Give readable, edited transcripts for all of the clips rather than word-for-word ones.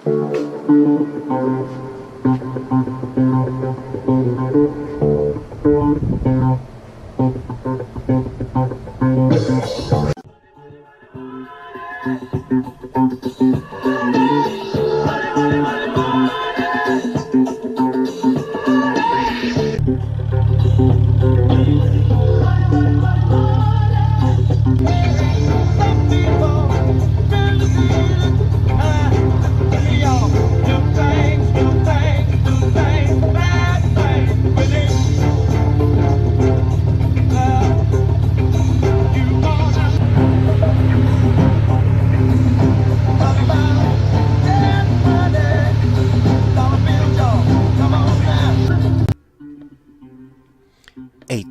A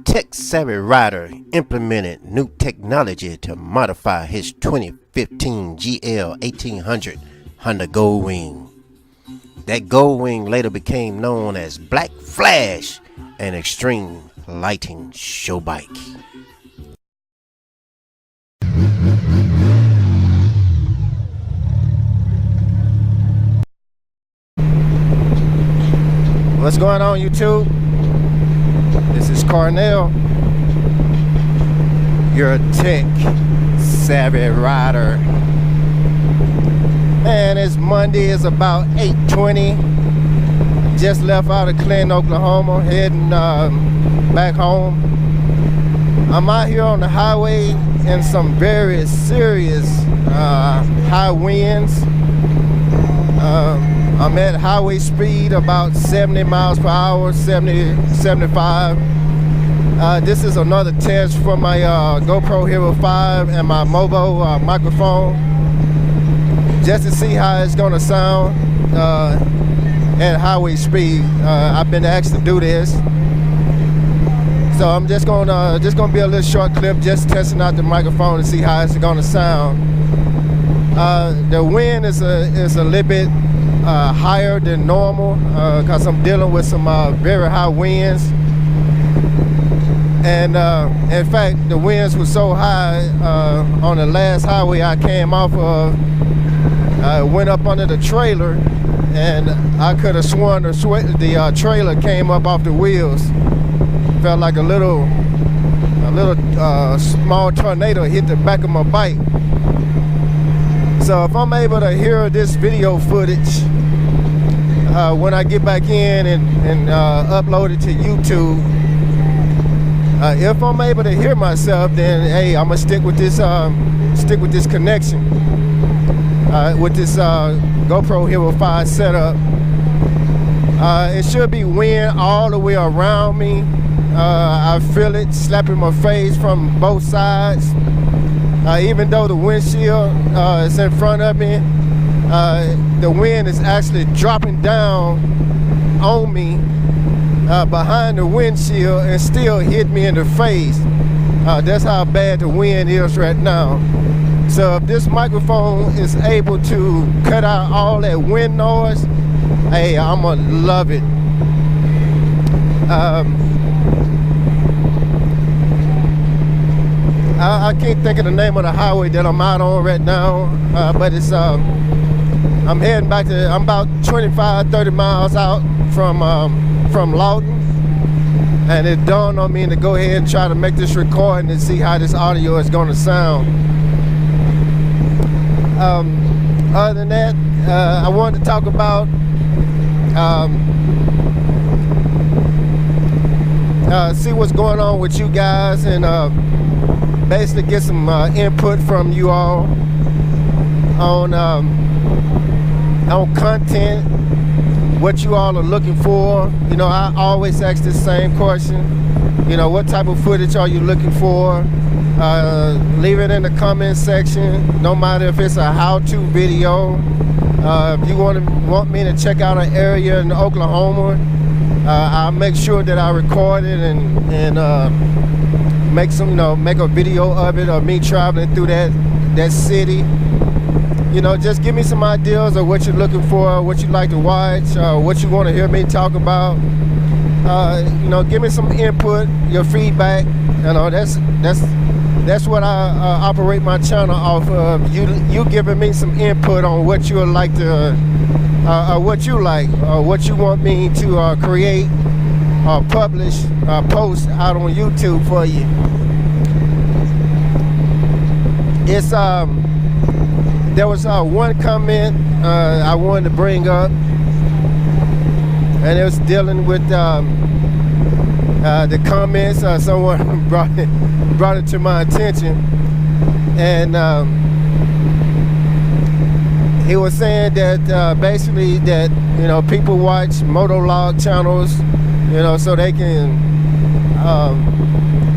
tech-savvy rider implemented new technology to modify his 2015 GL 1800 Honda Goldwing. That Goldwing later became known as Black Flash, an extreme lighting show bike. What's going on, YouTube? This is Carnell, your tech-savvy rider. And it's Monday, it's about 8:20. Just left out of Clinton, Oklahoma, heading back home. I'm out here on the highway in some very serious high winds. I'm at highway speed about 70 miles per hour, 70, 75. This is another test for my GoPro Hero 5 and my mobile microphone, just to see how it's gonna sound at highway speed. I've been asked to do this, so I'm just gonna be a little short clip, just testing out the microphone to see how it's gonna sound. The wind is a little bit higher than normal because I'm dealing with some very high winds, and in fact the winds were so high on the last highway I came off of. I went up under the trailer and I could have sworn the trailer came up off the wheels. Felt like a little small tornado hit the back of my bike. So if I'm able to hear this video footage when I get back in and upload it to YouTube, if I'm able to hear myself, then hey, I'm gonna stick with this connection with this GoPro Hero 5 setup. It should be wind all the way around me. I feel it slapping my face from both sides. Even though the windshield is in front of me, the wind is actually dropping down on me behind the windshield and still hit me in the face. That's how bad the wind is right now. So if this microphone is able to cut out all that wind noise, hey, I'm gonna love it. I can't think of the name of the highway that I'm out on right now, but it's I'm heading back to, I'm about 25-30 miles out from Lawton, and it dawned on me to go ahead and try to make this recording and see how this audio is going to sound. Other than that, I wanted to talk about see what's going on with you guys, and basically get some input from you all on content, what you all are looking for. You know, I always ask this same question. You know, what type of footage are you looking for? Leave it in the comment section, no matter if it's a how-to video. If you want me to check out an area in Oklahoma, I'll make sure that I record it and make a video of it, of me traveling through that city. You know, just give me some ideas of what you're looking for, what you like to watch, what you want to hear me talk about. You know, give me some input, your feedback. You know, that's that's what I operate my channel off of. You giving me some input on what you would like to, what you like, what you want me to create or publish, post out on YouTube for you. It's there was one comment I wanted to bring up, and it was dealing with the comments. Someone brought it to my attention, and he was saying that basically that people watch motovlog channels, so they can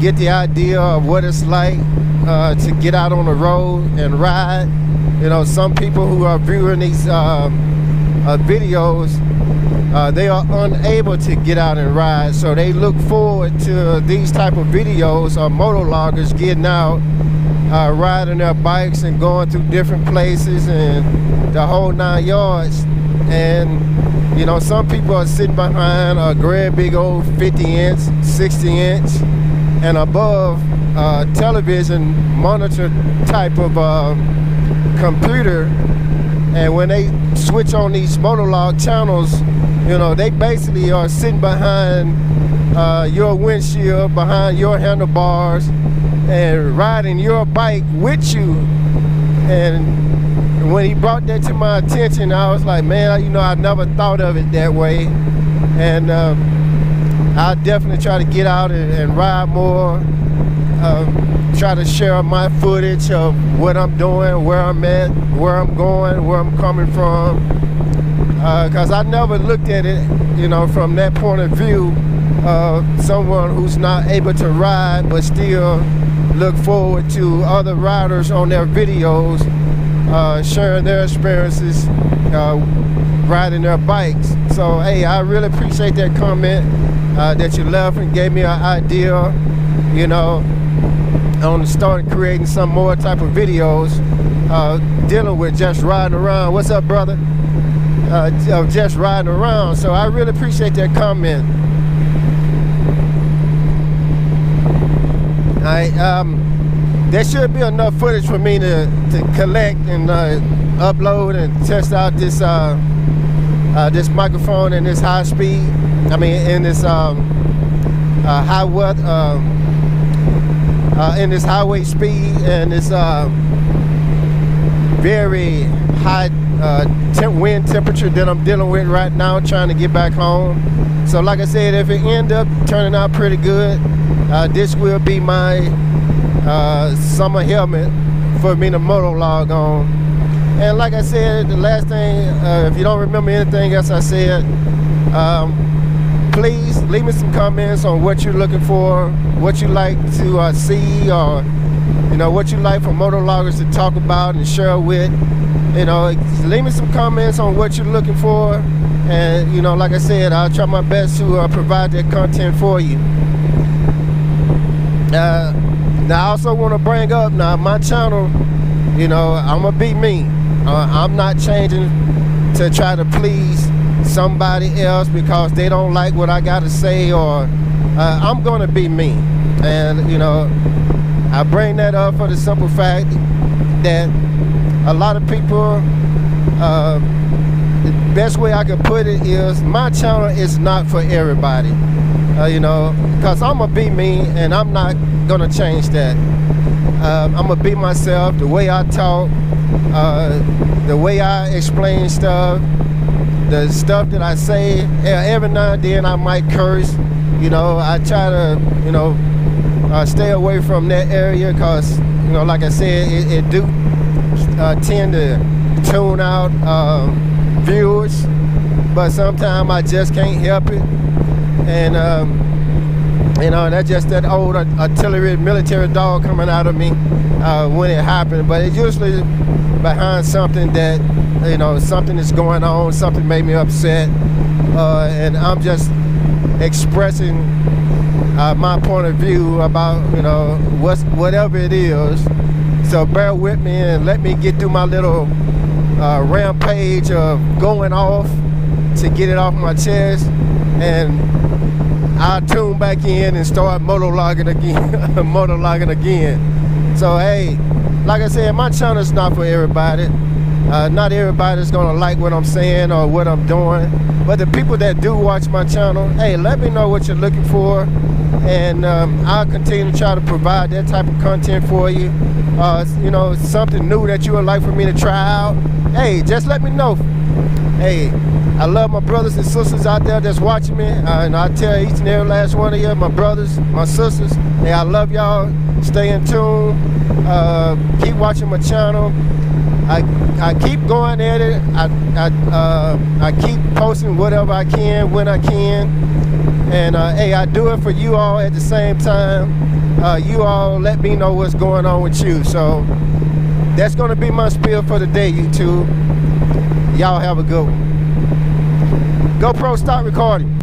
get the idea of what it's like to get out on the road and ride. Some people who are viewing these videos, they are unable to get out and ride, so they look forward to these type of videos of motovloggers getting out, riding their bikes and going through different places and the whole 9 yards. And some people are sitting behind a great big old 50-inch, 60-inch and above television monitor type of computer, and when they switch on these motovlog channels, they basically are sitting behind your windshield, behind your handlebars, and riding your bike with you. And when he brought that to my attention, I was like, man, I never thought of it that way. And I'll definitely try to get out and ride more, try to share my footage of what I'm doing, where I'm at, where I'm going, where I'm coming from, because I never looked at it from that point of view of someone who's not able to ride but still look forward to other riders on their videos sharing their experiences riding their bikes. So hey, I really appreciate that comment that you left and gave me an idea, on starting creating some more type of videos dealing with just riding around. What's up, brother? Of just riding around. So I really appreciate that comment. Alright, there should be enough footage for me to collect and upload and test out this this microphone in this high speed. In this in this highway speed and this very high wind temperature that I'm dealing with right now, trying to get back home. So like I said, if it end up turning out pretty good, this will be my summer helmet for me to motovlog on. And like I said, the last thing, if you don't remember anything else I said, please leave me some comments on what you're looking for, what you like to see, or what you like for motovloggers to talk about and share with. Leave me some comments on what you're looking for, and like I said, I'll try my best to provide that content for you. Now I also want to bring up, my channel, I'm gonna be me. I'm not changing to try to please somebody else because they don't like what I gotta say, or I'm gonna be me. And I bring that up for the simple fact that a lot of people, the best way I can put it is my channel is not for everybody, because I'm gonna be me and I'm not gonna change that. I'm gonna be myself, the way I talk, the way I explain stuff, the stuff that I say. Every now and then I might curse. I try to stay away from that area because like I said, it do tend to tune out viewers, but sometimes I just can't help it. And that's just that old artillery military dog coming out of me when it happened. But it's usually behind something that something is going on, something made me upset, and I'm just expressing my point of view about whatever it is. So bear with me and let me get through my little rampage of going off to get it off my chest, and I'll tune back in and start motovlogging again. So hey, like I said, my channel's not for everybody. Not everybody's gonna like what I'm saying or what I'm doing, but the people that do watch my channel, hey, let me know what you're looking for, and I'll continue to try to provide that type of content for you. You know, something new that you would like for me to try out, hey, just let me know. Hey, I love my brothers and sisters out there that's watching me, and I tell each and every last one of you, my brothers, my sisters, hey, I love y'all. Stay in tune. Keep watching my channel. I keep going at it. I keep posting whatever I can when I can, and hey, I do it for you all at the same time. You all let me know what's going on with you. So that's gonna be my spiel for the day, YouTube. Y'all have a good one. GoPro, stop recording.